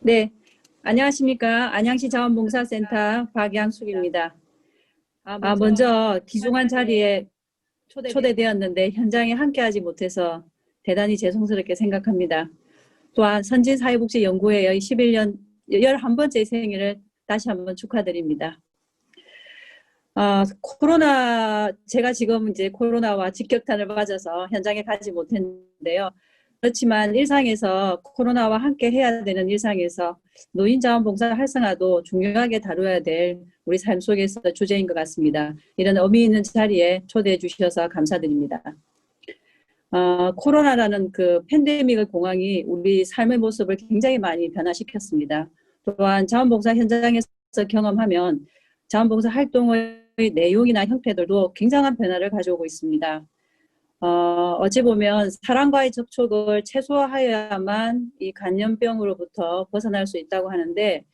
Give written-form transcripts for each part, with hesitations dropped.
네, 안녕하십니까. 안양시 자원봉사센터 박양숙입니다. 먼저 귀중한 자리에 초대되었는데 현장에 함께하지 못해서 대단히 죄송스럽게 생각합니다. 또한 선진사회복지연구회의 11년 11번째 생일을 다시 한번 축하드립니다. 제가 지금 이제 코로나와 직격탄을 맞아서 현장에 가지 못했는데요. 그렇지만 일상에서 코로나와 함께 해야 되는 일상에서 노인자원봉사 활성화도 중요하게 다루어야 될 우리 삶 속에서 주제인 것 같습니다. 이런 의미 있는 자리에 초대해 주셔서 감사드립니다. 코로나라는 그 팬데믹의 공황이 우리 삶의 모습을 굉장히 많이 변화시켰습니다. 또한 자원봉사 현장에서 경험하면 자원봉사 활동의 내용이나 형태들도 굉장한 변화를 가져오고 있습니다. 어찌 보면 사람과의 접촉을 최소화하여야만 이 감염병으로부터 벗어날 수 있다고 하는데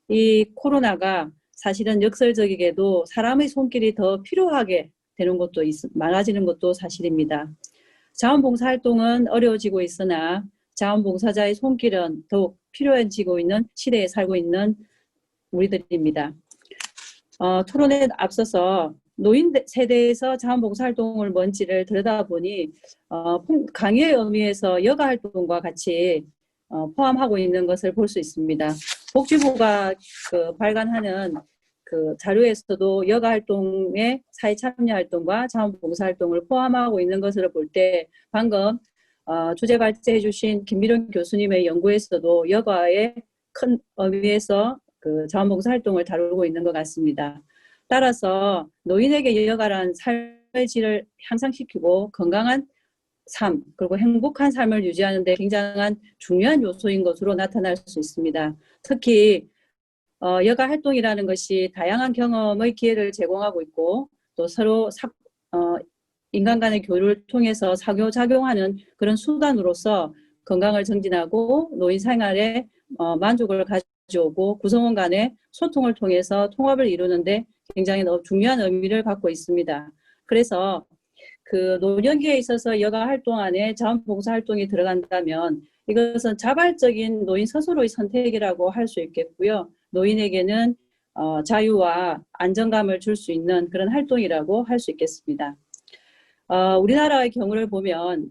이 코로나가 사실은 역설적이게도 사람의 손길이 더 필요하게 되는 것도 많아지는 것도 사실입니다. 자원봉사 활동은 어려워지고 있으나 자원봉사자의 손길은 더욱 필요해지고 있는 시대에 살고 있는 우리들입니다. 토론에 앞서서 노인 세대에서 자원봉사활동을 뭔지를 들여다보니 강의의 의미에서 여가활동과 같이 포함하고 있는 것을 볼 수 있습니다. 복지부가 발간하는 그 자료에서도 여가활동의 사회참여활동과 자원봉사활동을 포함하고 있는 것을 볼 때 방금 주제 발제해 주신 김미룡 교수님의 연구에서도 여가의 큰 의미에서 그 자원봉사활동을 다루고 있는 것 같습니다. 따라서 노인에게 여가란 삶의 질을 향상시키고 건강한 삶 그리고 행복한 삶을 유지하는 데 굉장한 중요한 요소인 것으로 나타날 수 있습니다. 특히 여가 활동이라는 것이 다양한 경험의 기회를 제공하고 있고 또 서로 인간 간의 교류를 통해서 상호작용하는 그런 수단으로서 건강을 증진하고 노인 생활에 만족을 가져오고 구성원 간의 소통을 통해서 통합을 이루는데 굉장히 중요한 의미를 갖고 있습니다. 그래서 그 노년기에 있어서 여가 활동 안에 자원봉사 활동이 들어간다면 이것은 자발적인 노인 스스로의 선택이라고 할 수 있겠고요. 노인에게는 자유와 안정감을 줄 수 있는 그런 활동이라고 할 수 있겠습니다. 우리나라의 경우를 보면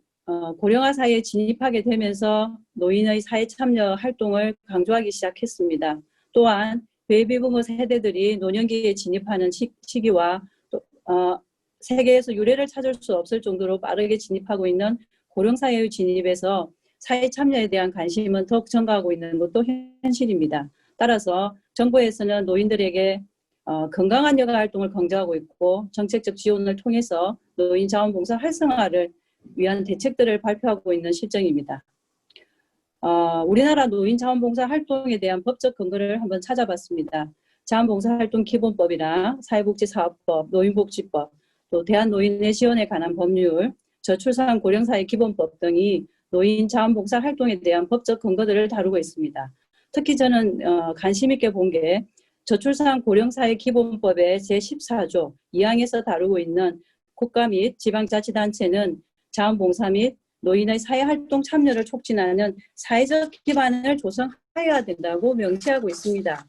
고령화 사회에 진입하게 되면서 노인의 사회 참여 활동을 강조하기 시작했습니다. 또한 베이비부머 세대들이 노년기에 진입하는 시기와 또 세계에서 유례를 찾을 수 없을 정도로 빠르게 진입하고 있는 고령사회의 진입에서 사회 참여에 대한 관심은 더욱 증가하고 있는 것도 현실입니다. 따라서 정부에서는 노인들에게 건강한 여가 활동을 강조하고 있고 정책적 지원을 통해서 노인 자원봉사 활성화를 위한 대책들을 발표하고 있는 실정입니다. 우리나라 노인 자원봉사 활동에 대한 법적 근거를 한번 찾아봤습니다. 자원봉사활동기본법이나 사회복지사업법, 노인복지법, 또 대한노인의 지원에 관한 법률, 저출산 고령사회 기본법 등이 노인 자원봉사 활동에 대한 법적 근거들을 다루고 있습니다. 특히 저는 관심 있게 본 게 저출산 고령사회 기본법의 제14조 2항에서 다루고 있는 국가 및 지방자치단체는 자원봉사 및 노인의 사회활동 참여를 촉진하는 사회적 기반을 조성해야 된다고 명시하고 있습니다.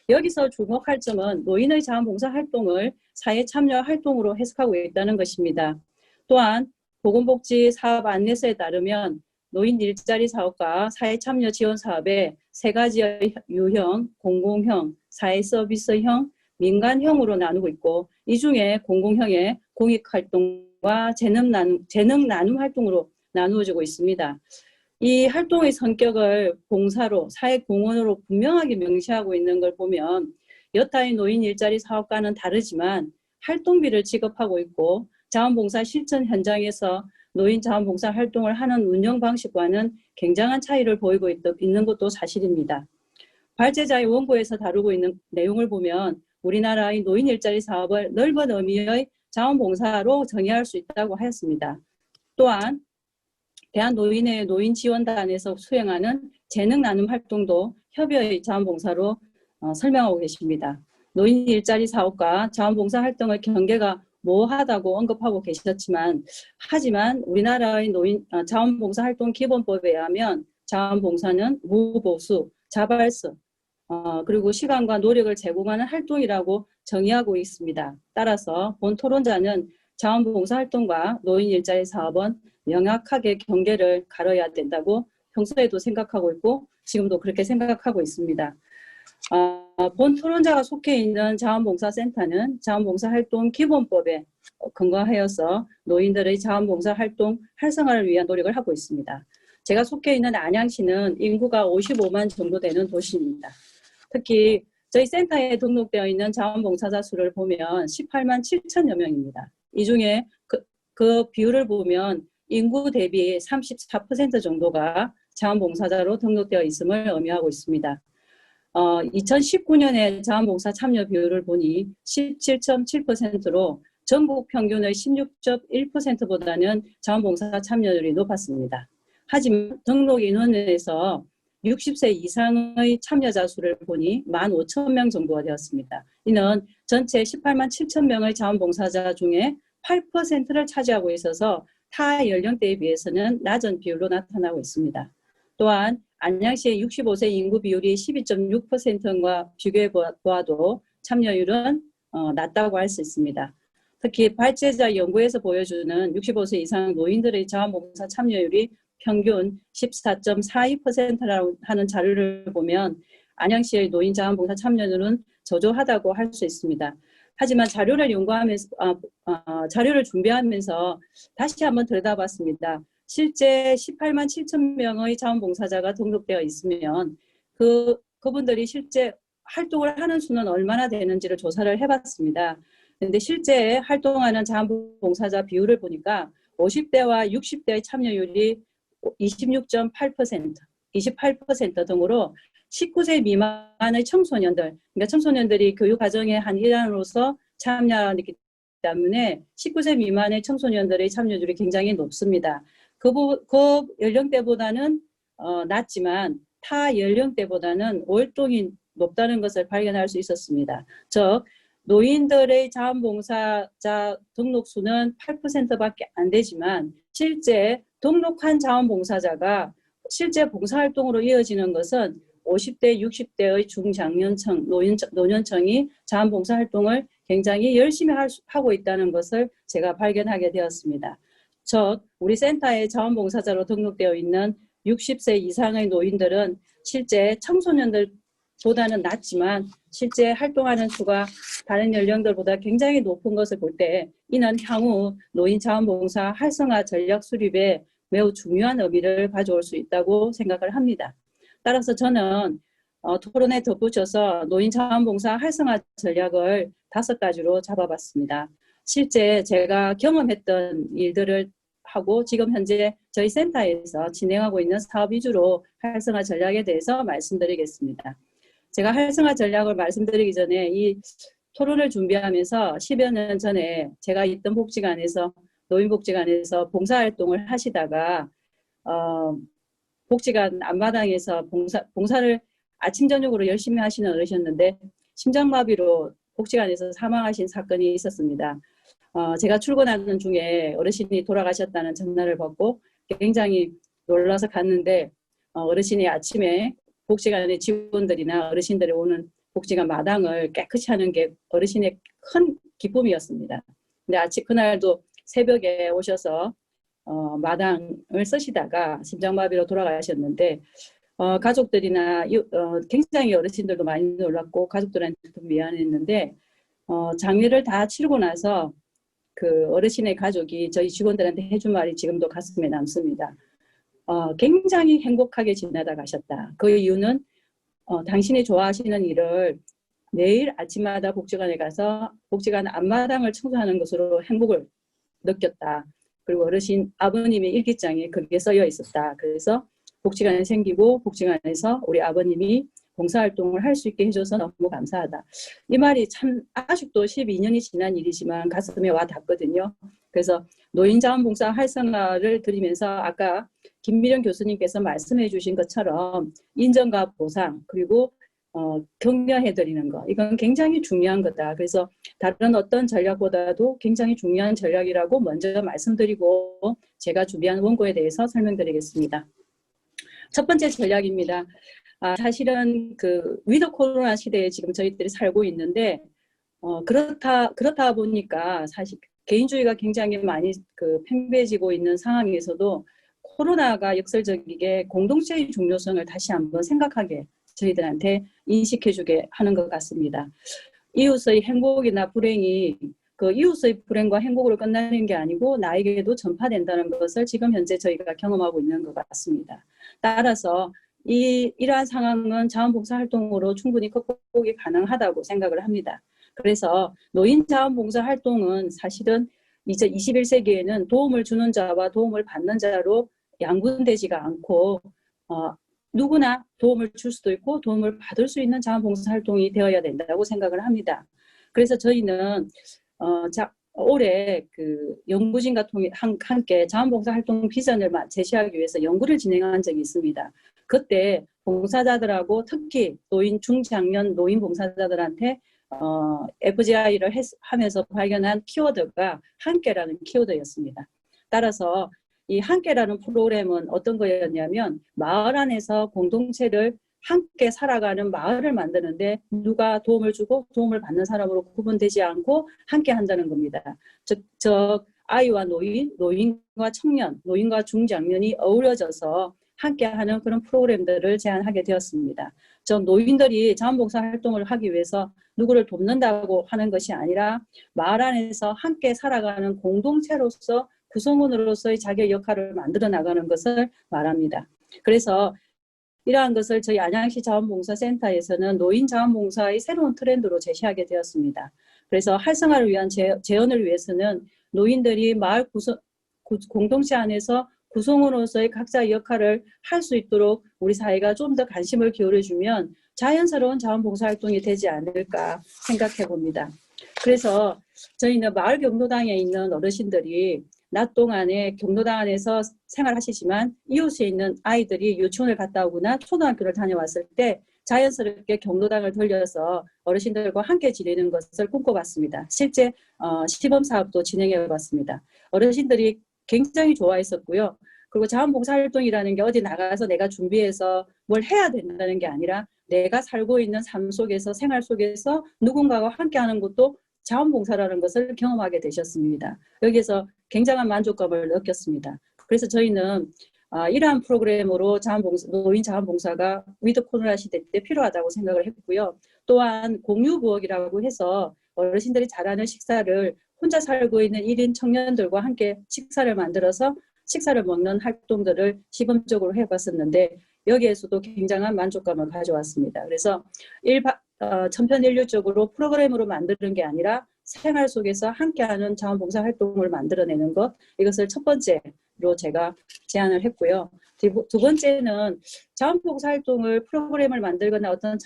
여기서 주목할 점은 노인의 자원봉사 활동을 사회 참여 활동으로 해석하고 있다는 것입니다. 또한 보건복지 사업 안내서에 따르면 노인 일자리 사업과 사회 참여 지원 사업에 세 가지의 유형, 공공형, 사회 서비스형, 민간형으로 나누고 있고 이 중에 공공형의 공익활동과 재능 나눔 활동으로 나누어지고 있습니다. 이 활동의 성격을 봉사로, 사회공헌으로 분명하게 명시하고 있는 걸 보면 여타의 노인 일자리 사업과는 다르지만 활동비를 지급하고 있고 자원봉사 실천 현장에서 노인 자원봉사 활동을 하는 운영 방식과는 굉장한 차이를 보이고 있는 것도 사실입니다. 발제자의 원고에서 다루고 있는 내용을 보면 우리나라의 노인 일자리 사업을 넓은 의미의 자원봉사로 정의할 수 있다고 하였습니다. 또한 대한노인의 노인지원단에서 수행하는 재능 나눔 활동도 협의의 자원봉사로 설명하고 계십니다. 노인 일자리 사업과 자원봉사 활동의 경계가 모호하다고 언급하고 계셨지만 하지만 우리나라의 노인 자원봉사 활동 기본법에 의하면 자원봉사는 무보수, 자발성, 그리고 시간과 노력을 제공하는 활동이라고 정의하고 있습니다. 따라서 본 토론자는 자원봉사활동과 노인 일자리 사업은 명확하게 경계를 가려야 된다고 평소에도 생각하고 있고 지금도 그렇게 생각하고 있습니다. 본 토론자가 속해 있는 자원봉사센터는 자원봉사활동 기본법에 근거하여서 노인들의 자원봉사활동 활성화를 위한 노력을 하고 있습니다. 제가 속해 있는 안양시는 인구가 55만 정도 되는 도시입니다. 특히 저희 센터에 등록되어 있는 자원봉사자 수를 보면 18만 7천여 명입니다. 이 중에 그 비율을 보면 인구 대비 34% 정도가 자원봉사자로 등록되어 있음을 의미하고 있습니다. 2019년에 자원봉사 참여 비율을 보니 17.7%로 전국 평균의 16.1%보다는 자원봉사 참여율이 높았습니다. 하지만 등록 인원에서 60세 이상의 참여자 수를 보니 15,000명 정도가 되었습니다. 이는 전체 18만 7천 명의 자원봉사자 중에 8%를 차지하고 있어서 타 연령대에 비해서는 낮은 비율로 나타나고 있습니다. 또한 안양시의 65세 인구 비율이 12.6%과 비교해 보아도 참여율은 낮다고 할 수 있습니다. 특히 발제자 연구에서 보여주는 65세 이상 노인들의 자원봉사 참여율이 평균 14.42%라고 하는 자료를 보면 안양시의 노인 자원봉사 참여율은 저조하다고 할 수 있습니다. 하지만 자료를 연구하면서 자료를 준비하면서 다시 한번 들여다봤습니다. 실제 18만 7천 명의 자원봉사자가 등록되어 있으면 그분들이 실제 활동을 하는 수는 얼마나 되는지를 조사를 해봤습니다. 그런데 실제 활동하는 자원봉사자 비율을 보니까 50대와 60대의 참여율이 26.8%, 28% 등으로 19세 미만의 청소년들, 그러니까 청소년들이 교육과정의 한 일환으로서 참여하기 때문에 19세 미만의 청소년들의 참여율이 굉장히 높습니다. 그 연령대보다는 낮지만 타 연령대보다는 월동이 높다는 것을 발견할 수 있었습니다. 즉 노인들의 자원봉사자 등록수는 8%밖에 안 되지만 실제 등록한 자원봉사자가 실제 봉사활동으로 이어지는 것은 50대, 60대의 중장년층, 노년층이 자원봉사활동을 굉장히 열심히 하고 있다는 것을 제가 발견하게 되었습니다. 즉 우리 센터에 자원봉사자로 등록되어 있는 60세 이상의 노인들은 실제 청소년들보다는 낮지만 실제 활동하는 수가 다른 연령들보다 굉장히 높은 것을 볼 때 이는 향후 노인 자원봉사 활성화 전략 수립에 매우 중요한 의미를 가져올 수 있다고 생각을 합니다. 따라서 저는 토론에 덧붙여서 노인 자원봉사 활성화 전략을 5가지로 잡아봤습니다. 실제 제가 경험했던 일들을 하고 지금 현재 저희 센터에서 진행하고 있는 사업 위주로 활성화 전략에 대해서 말씀드리겠습니다. 제가 활성화 전략을 말씀드리기 전에 이 토론을 준비하면서 10여 년 전에 제가 있던 복지관에서 노인복지관에서 봉사활동을 하시다가 복지관 앞마당에서 봉사를 아침 저녁으로 열심히 하시는 어르셨는데 심장마비로 복지관에서 사망하신 사건이 있었습니다. 제가 출근하는 중에 어르신이 돌아가셨다는 전화를 받고 굉장히 놀라서 갔는데 어르신이 아침에 복지관의 직원들이나 어르신들이 오는 복지관 마당을 깨끗이 하는 게 어르신의 큰 기쁨이었습니다. 근데 그날도 새벽에 오셔서 마당을 쓰시다가 심장마비로 돌아가셨는데 가족들이나 굉장히 어르신들도 많이 놀랐고 가족들한테도 미안했는데 장례를 다 치르고 나서 그 어르신의 가족이 저희 직원들한테 해준 말이 지금도 가슴에 남습니다. 굉장히 행복하게 지내다 가셨다. 그 이유는 당신이 좋아하시는 일을 매일 아침마다 복지관에 가서 복지관 앞마당을 청소하는 것으로 행복을 느꼈다. 그리고 어르신 아버님의 일기장에 그게 써여 있었다. 그래서 복지관이 생기고 복지관에서 우리 아버님이 봉사활동을 할 수 있게 해줘서 너무 감사하다. 이 말이 참 아직도 12년이 지난 일이지만 가슴에 와 닿거든요. 그래서 노인자원봉사 활성화를 드리면서 아까 김미령 교수님께서 말씀해 주신 것처럼 인정과 보상 그리고 격려해드리는 거 이건 굉장히 중요한 거다. 그래서 다른 어떤 전략보다도 굉장히 중요한 전략이라고 먼저 말씀드리고 제가 준비한 원고에 대해서 설명드리겠습니다. 첫 번째 전략입니다. 사실은 그 위드 코로나 시대에 지금 저희들이 살고 있는데, 그렇다 보니까 사실 개인주의가 굉장히 많이 그 팽배해지고 있는 상황에서도 코로나가 역설적이게 공동체의 중요성을 다시 한번 생각하게 저희들한테 인식해주게 하는 것 같습니다. 이웃의 행복이나 불행이 그 이웃의 불행과 행복으로 끝나는 게 아니고 나에게도 전파된다는 것을 지금 현재 저희가 경험하고 있는 것 같습니다. 따라서 이러한 상황은 자원봉사 활동으로 충분히 극복이 가능하다고 생각을 합니다. 그래서 노인 자원봉사 활동은 사실은 이제 21세기에는 도움을 주는 자와 도움을 받는 자로 양분되지가 않고 누구나 도움을 줄 수도 있고 도움을 받을 수 있는 자원봉사 활동이 되어야 된다고 생각을 합니다. 그래서 저희는 올해 그 연구진과 함께 자원봉사 활동 비전을 제시하기 위해서 연구를 진행한 적이 있습니다. 그때 봉사자들하고 특히 노인 중장년 노인 봉사자들한테 FGI를 하면서 발견한 키워드가 함께라는 키워드였습니다. 따라서 이 함께라는 프로그램은 어떤 거였냐면 마을 안에서 공동체를 함께 살아가는 마을을 만드는데 누가 도움을 주고 도움을 받는 사람으로 구분되지 않고 함께 한다는 겁니다. 즉 아이와 노인과 청년, 노인과 중장년이 어우러져서 함께하는 그런 프로그램들을 제안하게 되었습니다. 노인들이 자원봉사 활동을 하기 위해서 누구를 돕는다고 하는 것이 아니라 마을 안에서 함께 살아가는 공동체로서 구성원으로서의 자기의 역할을 만들어 나가는 것을 말합니다. 그래서 이러한 것을 저희 안양시 자원봉사센터에서는 노인 자원봉사의 새로운 트렌드로 제시하게 되었습니다. 그래서 활성화를 위한 재현을 위해서는 노인들이 마을 공동체 안에서 구성원으로서의 각자의 역할을 할 수 있도록 우리 사회가 좀 더 관심을 기울여주면 자연스러운 자원봉사활동이 되지 않을까 생각해 봅니다. 그래서 저희는 마을 경로당에 있는 어르신들이 낮 동안에 경로당 안에서 생활하시지만 이웃에 있는 아이들이 유치원을 갔다 오거나 초등학교를 다녀왔을 때 자연스럽게 경로당을 돌려서 어르신들과 함께 지내는 것을 꿈꿔봤습니다. 실제 시범사업도 진행해봤습니다. 어르신들이 굉장히 좋아했었고요. 그리고 자원봉사활동이라는 게 어디 나가서 내가 준비해서 뭘 해야 된다는 게 아니라 내가 살고 있는 삶 속에서 생활 속에서 누군가와 함께하는 것도 자원봉사라는 것을 경험하게 되셨습니다. 여기에서 굉장한 만족감을 느꼈습니다. 그래서 저희는 이러한 프로그램으로 노인 자원봉사가 위드 코로나 시대 때 필요하다고 생각을 했고요. 또한 공유부엌이라고 해서 어르신들이 잘하는 식사를 혼자 살고 있는 1인 청년들과 함께 식사를 만들어서 식사를 먹는 활동들을 시범적으로 해봤었는데 여기에서도 굉장한 만족감을 가져왔습니다. 그래서 천편일률적으로 프로그램으로 만드는 게 아니라 생활 속에서 함께하는 자원봉사 활동을 만들어내는 것, 이것을 첫 번째로 제가 제안을 했고요. 두 번째는 자원봉사 활동을 프로그램을 만들거나 어떤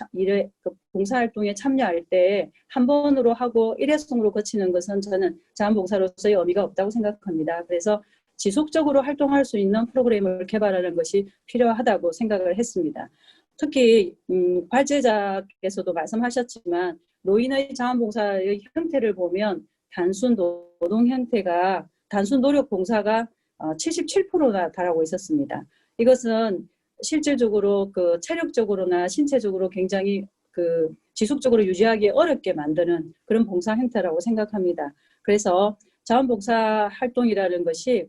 봉사활동에 참여할 때 한 번으로 하고 일회성으로 거치는 것은 저는 자원봉사로서의 의미가 없다고 생각합니다. 그래서 지속적으로 활동할 수 있는 프로그램을 개발하는 것이 필요하다고 생각을 했습니다. 특히 발제자께서도 말씀하셨지만 노인의 자원봉사의 형태를 보면 단순 노동 형태가 단순 노력 봉사가 77%나 달하고 있었습니다. 이것은 실질적으로 그 체력적으로나 신체적으로 굉장히 그 지속적으로 유지하기 어렵게 만드는 그런 봉사 형태라고 생각합니다. 그래서 자원봉사 활동이라는 것이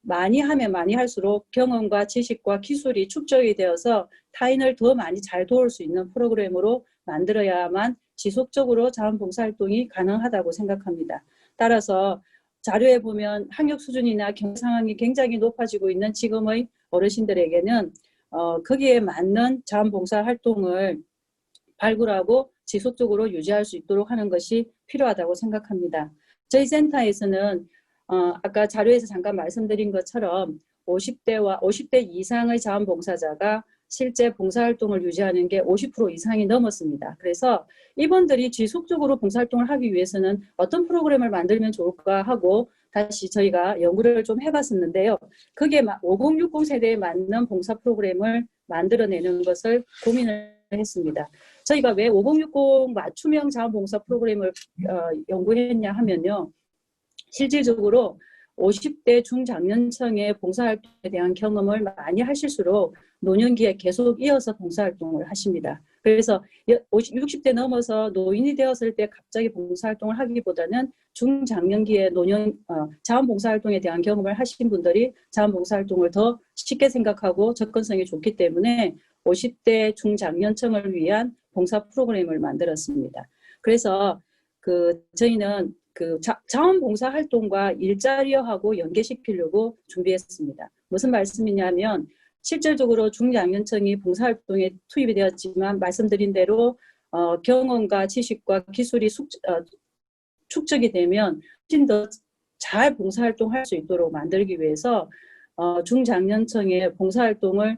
많이 하면 많이 할수록 경험과 지식과 기술이 축적이 되어서 타인을 더 많이 잘 도울 수 있는 프로그램으로 만들어야만 지속적으로 자원봉사활동이 가능하다고 생각합니다. 따라서 자료에 보면 학력 수준이나 경제 상황이 굉장히 높아지고 있는 지금의 어르신들에게는 거기에 맞는 자원봉사활동을 발굴하고 지속적으로 유지할 수 있도록 하는 것이 필요하다고 생각합니다. 저희 센터에서는 아까 자료에서 잠깐 말씀드린 것처럼 50대 이상의 자원봉사자가 실제 봉사활동을 유지하는 게 50% 이상이 넘었습니다. 그래서 이분들이 지속적으로 봉사활동을 하기 위해서는 어떤 프로그램을 만들면 좋을까 하고 다시 저희가 연구를 좀 해봤었는데요. 그게 5060 세대에 맞는 봉사 프로그램을 만들어내는 것을 고민을 했습니다. 저희가 왜 5060 맞춤형 자원봉사 프로그램을 연구했냐 하면요. 실질적으로 50대 중장년층의 봉사활동에 대한 경험을 많이 하실수록 노년기에 계속 이어서 봉사활동을 하십니다. 그래서 60대 넘어서 노인이 되었을 때 갑자기 봉사활동을 하기보다는 중장년기에 자원봉사활동에 대한 경험을 하신 분들이 자원봉사활동을 더 쉽게 생각하고 접근성이 좋기 때문에 50대 중장년층을 위한 봉사 프로그램을 만들었습니다. 그래서 저희는 자원봉사활동과 일자리화하고 연계시키려고 준비했습니다. 무슨 말씀이냐면 실질적으로 중장년층이 봉사활동에 투입이 되었지만 말씀드린 대로 경험과 지식과 기술이 축적이 되면 훨씬 더 잘 봉사활동할 수 있도록 만들기 위해서 중장년층의 봉사활동을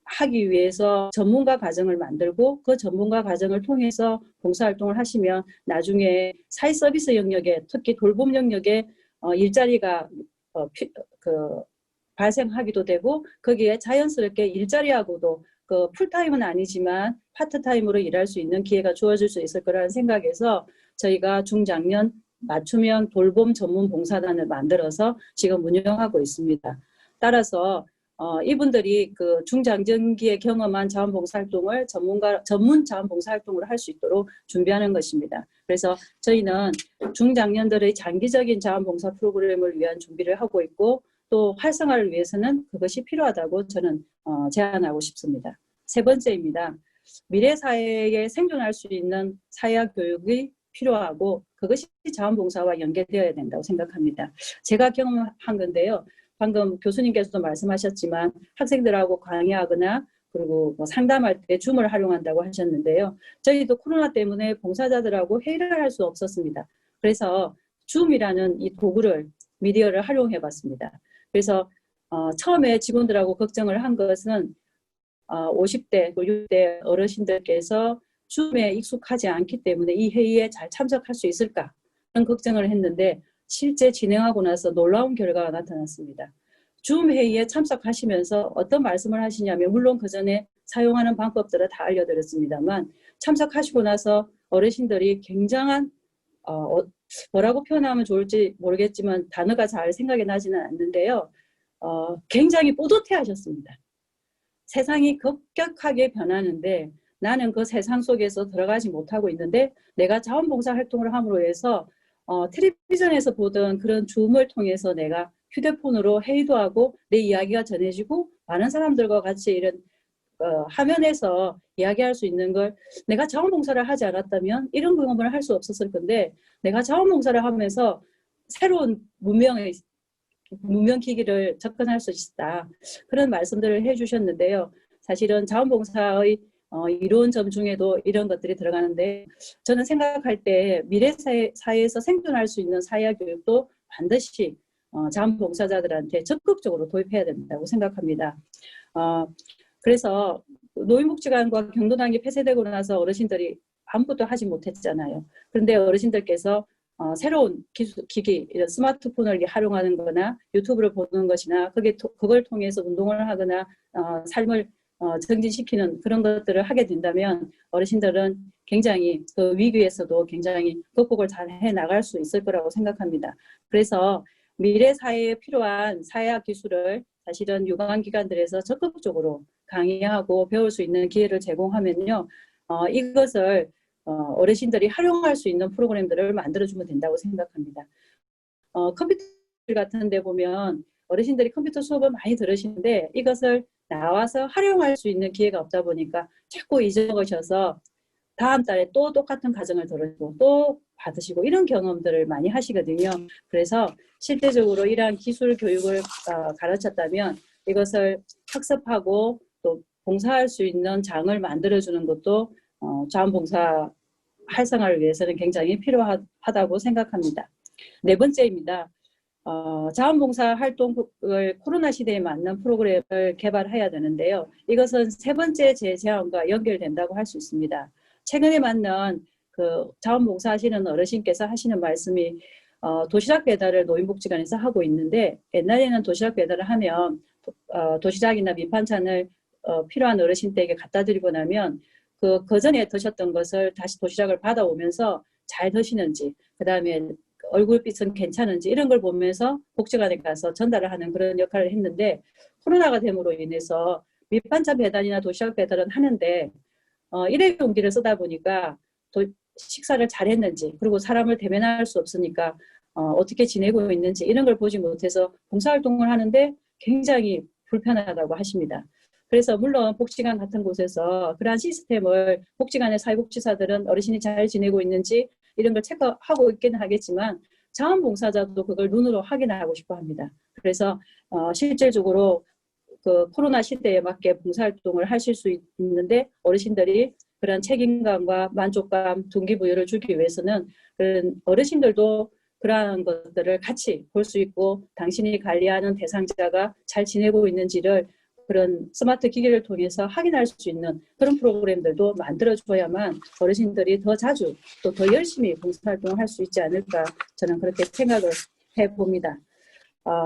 하기 위해서 전문가 과정을 만들고 그 전문가 과정을 통해서 봉사활동을 하시면 나중에 사회서비스 영역에 특히 돌봄 영역에 일자리가 발생하기도 되고 거기에 자연스럽게 일자리하고도 풀타임은 아니지만 파트타임으로 일할 수 있는 기회가 주어질 수 있을 거라는 생각에서 저희가 중장년 맞춤형 돌봄 전문 봉사단을 만들어서 지금 운영하고 있습니다. 따라서 이분들이 중장년기에 경험한 자원봉사활동을 전문 자원봉사활동으로 할 수 있도록 준비하는 것입니다. 그래서 저희는 중장년들의 장기적인 자원봉사 프로그램을 위한 준비를 하고 있고 또 활성화를 위해서는 그것이 필요하다고 저는 제안하고 싶습니다. 세 번째입니다. 미래 사회에 생존할 수 있는 사회학 교육이 필요하고 그것이 자원봉사와 연계되어야 된다고 생각합니다. 제가 경험한 건데요. 방금 교수님께서도 말씀하셨지만 학생들하고 강의하거나 그리고 상담할 때 줌을 활용한다고 하셨는데요. 저희도 코로나 때문에 봉사자들하고 회의를 할 수 없었습니다. 그래서 줌이라는 이 도구를 미디어를 활용해 봤습니다. 그래서 처음에 직원들하고 걱정을 한 것은 50대, 60대 어르신들께서 줌에 익숙하지 않기 때문에 이 회의에 잘 참석할 수 있을까 그런 걱정을 했는데 실제 진행하고 나서 놀라운 결과가 나타났습니다. 줌 회의에 참석하시면서 어떤 말씀을 하시냐면 물론 그 전에 사용하는 방법들을 다 알려드렸습니다만 참석하시고 나서 어르신들이 굉장한 뭐라고 표현하면 좋을지 모르겠지만 단어가 잘 생각이 나지는 않는데요. 굉장히 뿌듯해 하셨습니다. 세상이 급격하게 변하는데 나는 그 세상 속에서 들어가지 못하고 있는데 내가 자원봉사 활동을 함으로 해서 텔레비전에서 보던 그런 줌을 통해서 내가 휴대폰으로 회의도 하고 내 이야기가 전해지고 많은 사람들과 같이 이런 화면에서 이야기할 수 있는 걸 내가 자원봉사를 하지 않았다면 이런 경험을 할 수 없었을 건데 내가 자원봉사를 하면서 새로운 문명기기를 접근할 수 있다. 그런 말씀들을 해주셨는데요. 사실은 자원봉사의 이로운 점 중에도 이런 것들이 들어가는데 저는 생각할 때 미래 사회에서 생존할 수 있는 사회학 교육도 반드시 자원봉사자들한테 적극적으로 도입해야 된다고 생각합니다. 그래서 노인복지관과 경로당이 폐쇄되고 나서 어르신들이 아무것도 하지 못했잖아요. 그런데 어르신들께서 새로운 기기, 이런 스마트폰을 활용하는 거나 유튜브를 보는 것이나 그걸 통해서 운동을 하거나 삶을 정진시키는 그런 것들을 하게 된다면 어르신들은 굉장히 그 위기에서도 굉장히 극복을 잘 해나갈 수 있을 거라고 생각합니다. 그래서 미래 사회에 필요한 사회학 기술을 사실은 유관기관들에서 적극적으로 강의하고 배울 수 있는 기회를 제공하면요. 이것을 어르신들이 활용할 수 있는 프로그램들을 만들어주면 된다고 생각합니다. 컴퓨터 같은 데 보면 어르신들이 컴퓨터 수업을 많이 들으시는데 이것을 나와서 활용할 수 있는 기회가 없다 보니까 자꾸 잊어버셔서 다음 달에 또 똑같은 과정을 들으시고 또 받으시고 이런 경험들을 많이 하시거든요. 그래서 실제적으로 이러한 기술 교육을 가르쳤다면 이것을 학습하고 또 봉사할 수 있는 장을 만들어주는 것도 자원봉사 활성화를 위해서는 굉장히 필요하다고 생각합니다. 네 번째입니다. 자원봉사 활동을 코로나 시대에 맞는 프로그램을 개발해야 되는데요. 이것은 세 번째 제 제안과 연결된다고 할 수 있습니다. 최근에 만난 자원봉사 하시는 어르신께서 하시는 말씀이 도시락 배달을 노인복지관에서 하고 있는데 옛날에는 도시락 배달을 하면 도시락이나 밑반찬을 필요한 어르신 댁에 갖다 드리고 나면 그 전에 드셨던 것을 다시 도시락을 받아오면서 잘 드시는지 그 다음에 얼굴빛은 괜찮은지 이런 걸 보면서 복지관에 가서 전달을 하는 그런 역할을 했는데 코로나가 됨으로 인해서 밑반찬 배달이나 도시락 배달은 하는데 일회용기를 쓰다 보니까 식사를 잘했는지, 그리고 사람을 대면할 수 없으니까 어떻게 지내고 있는지 이런 걸 보지 못해서 봉사활동을 하는데 굉장히 불편하다고 하십니다. 그래서 물론 복지관 같은 곳에서 그러한 시스템을 복지관의 사회복지사들은 어르신이 잘 지내고 있는지 이런 걸 체크하고 있기는 하겠지만 자원봉사자도 그걸 눈으로 확인하고 싶어 합니다. 그래서 실질적으로 그 코로나 시대에 맞게 봉사활동을 하실 수 있는데 어르신들이 그런 책임감과 만족감, 동기부여를 주기 위해서는 그런 어르신들도 그러한 것들을 같이 볼 수 있고 당신이 관리하는 대상자가 잘 지내고 있는지를 그런 스마트 기기를 통해서 확인할 수 있는 그런 프로그램들도 만들어줘야만 어르신들이 더 자주 또 더 열심히 봉사활동을 할 수 있지 않을까 저는 그렇게 생각을 해봅니다.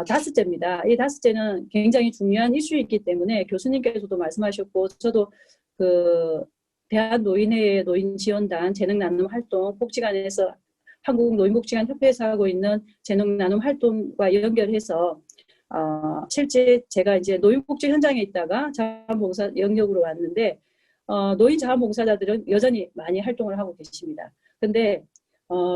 다섯째입니다. 이 다섯째는 굉장히 중요한 이슈이기 때문에 교수님께서도 말씀하셨고 저도 그 대한노인회 노인지원단 재능나눔 활동 복지관에서 한국노인복지관협회에서 하고 있는 재능나눔 활동과 연결해서 실제 제가 이제 노인복지 현장에 있다가 자원봉사 영역으로 왔는데 노인 자원봉사자들은 여전히 많이 활동을 하고 계십니다. 근데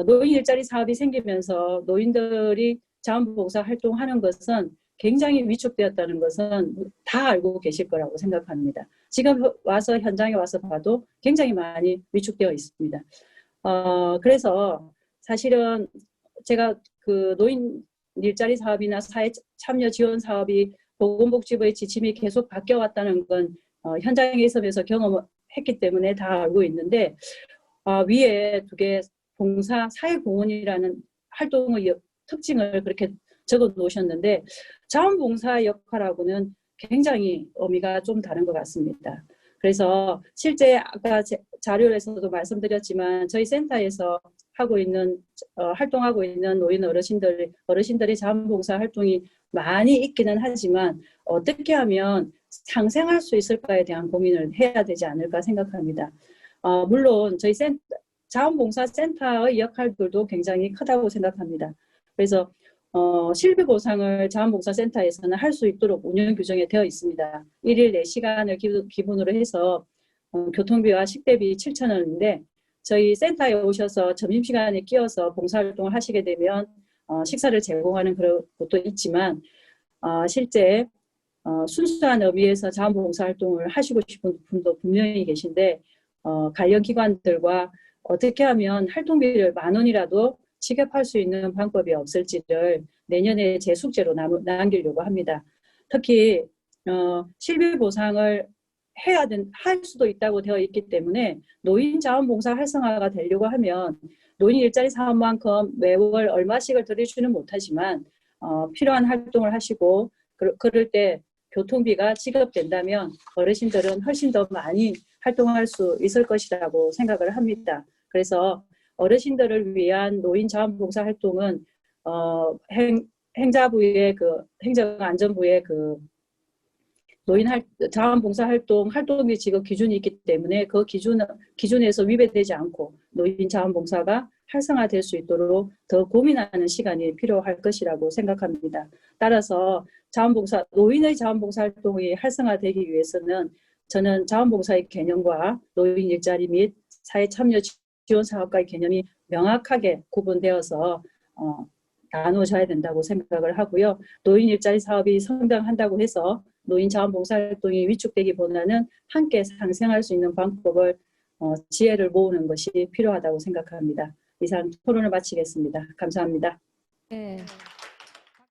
노인 일자리 사업이 생기면서 노인들이 자원봉사 활동하는 것은 굉장히 위축되었다는 것은 다 알고 계실 거라고 생각합니다. 지금 와서 현장에 와서 봐도 굉장히 많이 위축되어 있습니다. 그래서 사실은 제가 그 노인 일자리 사업이나 사회 참여 지원 사업이 보건복지부의 지침이 계속 바뀌어왔다는 건 현장에 있으면서 경험했기 때문에 다 알고 있는데 위에 두 개 봉사 사회공헌이라는 활동의 특징을 그렇게 적어 놓으셨는데 자원봉사 역할하고는 굉장히 의미가 좀 다른 것 같습니다. 그래서 실제 아까 자료에서도 말씀드렸지만 저희 센터에서 활동하고 있는 노인 어르신들의 자원봉사 활동이 많이 있기는 하지만 어떻게 하면 상생할 수 있을까에 대한 고민을 해야 되지 않을까 생각합니다. 물론 저희 자원봉사센터의 역할들도 굉장히 크다고 생각합니다. 그래서 실비보상을 자원봉사센터에서는 할 수 있도록 운영 규정에 되어 있습니다. 1일 4시간을 기본으로 해서 교통비와 식대비 7,000원인데 저희 센터에 오셔서 점심시간에 끼어서 봉사활동을 하시게 되면 식사를 제공하는 그런 것도 있지만 실제 순수한 의미에서 자원봉사활동을 하시고 싶은 분도 분명히 계신데 관련 기관들과 어떻게 하면 활동비를 10,000원이라도 지급할 수 있는 방법이 없을지를 내년에 제 숙제로 남기려고 합니다. 특히 실비보상을 할 수도 있다고 되어 있기 때문에 노인 자원봉사 활성화가 되려고 하면 노인 일자리 사업만큼 매월 얼마씩을 들여주는 못하지만 필요한 활동을 하시고 그럴 때 교통비가 지급된다면 어르신들은 훨씬 더 많이 활동할 수 있을 것이라고 생각을 합니다. 그래서 어르신들을 위한 노인 자원봉사 활동은 행자부의 행정안전부의 노인 자원봉사 활동비 지급 기준이 있기 때문에 그 기준에서 위배되지 않고 노인 자원봉사가 활성화될 수 있도록 더 고민하는 시간이 필요할 것이라고 생각합니다. 따라서 노인의 자원봉사 활동이 활성화되기 위해서는 저는 자원봉사의 개념과 노인 일자리 및 사회참여 지원 사업과의 개념이 명확하게 구분되어서 나누어져야 된다고 생각을 하고요. 노인 일자리 사업이 성장한다고 해서 노인 자원봉사활동이 위축되기보다는 함께 상생할 수 있는 방법을 지혜를 모으는 것이 필요하다고 생각합니다. 이상 토론을 마치겠습니다. 감사합니다. 네.